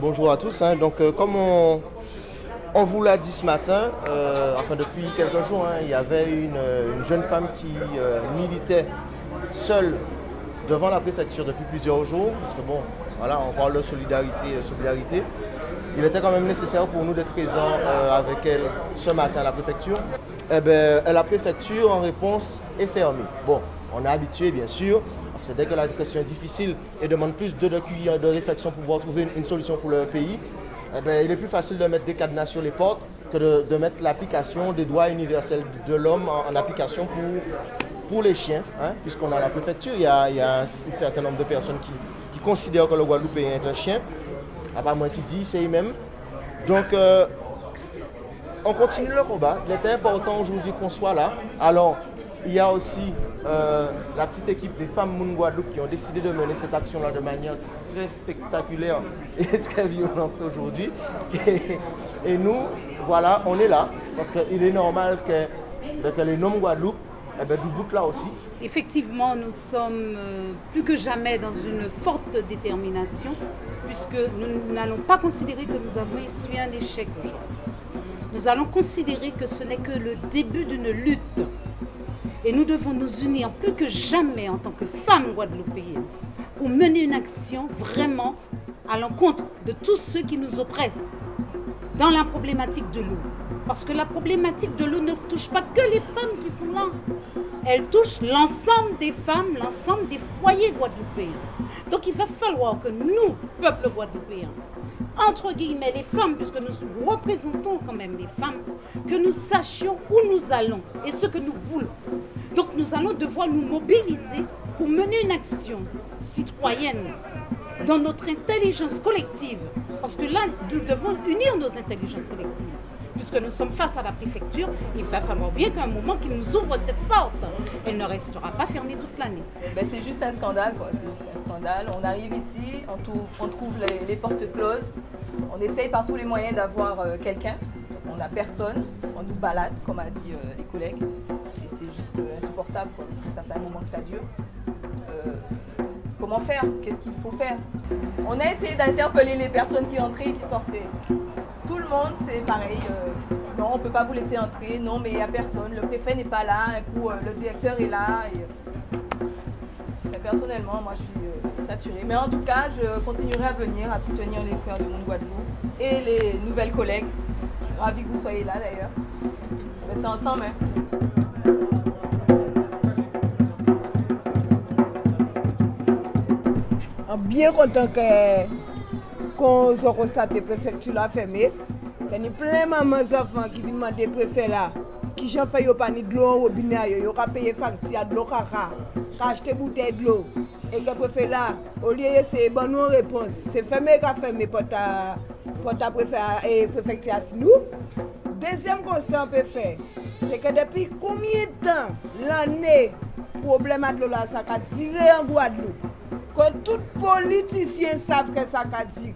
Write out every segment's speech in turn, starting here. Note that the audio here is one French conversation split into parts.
Bonjour à tous. Donc, comme on vous l'a dit ce matin, depuis quelques jours, il y avait une jeune femme qui militait seule devant la préfecture depuis plusieurs jours. Parce que on parle de solidarité. Il était quand même nécessaire pour nous d'être présents avec elle ce matin à la préfecture. La préfecture, en réponse, est fermée. On est habitué, bien sûr, parce que dès que la question est difficile et demande plus de cuillères de réflexion pour pouvoir trouver une solution pour le pays, il est plus facile de mettre des cadenas sur les portes que de mettre l'application des droits universels de l'homme en application pour les chiens. Puisqu'on a la préfecture, il y a un certain nombre de personnes qui considèrent que le Guadeloupéen est un chien. À part moi qui dis, c'est eux-mêmes. Donc, on continue le combat. Il était important aujourd'hui qu'on soit là. Alors, il y a aussi la petite équipe des femmes Moun Guadeloupe qui ont décidé de mener cette action-là de manière très spectaculaire et très violente aujourd'hui. Et nous, voilà, on est là parce qu'il est normal que les noms Guadeloupe, du bout là aussi. Effectivement, nous sommes plus que jamais dans une forte détermination puisque nous n'allons pas considérer que nous avons essuyé un échec aujourd'hui. Nous allons considérer que ce n'est que le début d'une lutte. Et nous devons nous unir plus que jamais en tant que femmes guadeloupéennes pour mener une action vraiment à l'encontre de tous ceux qui nous oppressent dans la problématique de l'eau. Parce que la problématique de l'eau ne touche pas que les femmes qui sont là. Elle touche l'ensemble des femmes, l'ensemble des foyers guadeloupéens. Donc il va falloir que nous, peuple guadeloupéen, entre guillemets les femmes, puisque nous représentons quand même les femmes, que nous sachions où nous allons et ce que nous voulons. Donc nous allons devoir nous mobiliser pour mener une action citoyenne dans notre intelligence collective. Parce que là, nous devons unir nos intelligences collectives. Puisque nous sommes face à la préfecture, il va falloir bien qu'à un moment qu'ils nous ouvrent cette porte. Elle ne restera pas fermée toute l'année. C'est juste un scandale, quoi. C'est juste un scandale. On arrive ici, on trouve les portes closes. On essaye par tous les moyens d'avoir quelqu'un. On n'a personne. On nous balade, comme a dit les collègues. Et c'est juste insupportable, quoi, parce que ça fait un moment que ça dure. Comment faire? Qu'est-ce qu'il faut faire? On a essayé d'interpeller les personnes qui entraient et qui sortaient. Tout le monde, c'est pareil. Non, on ne peut pas vous laisser entrer. Non, mais il n'y a personne. Le préfet n'est pas là. Un coup, le directeur est là. Personnellement, moi, je suis saturée. Mais en tout cas, je continuerai à venir, à soutenir les frères de Moun Guadeloupe et les nouvelles collègues. Ravi que vous soyez là, d'ailleurs. C'est ensemble, Bien content qu'on soit constaté que la préfecture l'a fermée. Il y a plein de mamans enfants qui viennent demander au préfet là, qui ont fait de l'eau au robinet, ils ont payé facture de l'eau, ils ont acheté bouteille de l'eau. Et le préfet là, au lieu d'essayer de bonne réponse, c'est fermé qu'a fermé pour ta préfecture à nous. Deuxième constat qu'on peut faire, c'est que depuis combien de temps l'année, le problème de l'eau là, ça a tiré en Guadeloupe. Que tout politicien savent que ça a tiré,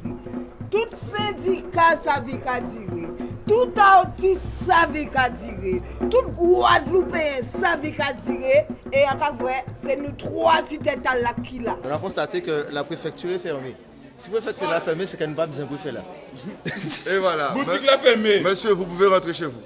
tout syndicat savent qu'à tirer, tout artiste savent qu'à tirer, tout Guadeloupéen savent qu'à tirer, et à chaque fois, c'est nous trois petites têtes là qui là. On a constaté que la préfecture est fermée. Si la préfecture est fermée, c'est qu'elle n'a pas besoin de préfet là. Et voilà. Boutique la fermée. Monsieur, vous pouvez rentrer chez vous.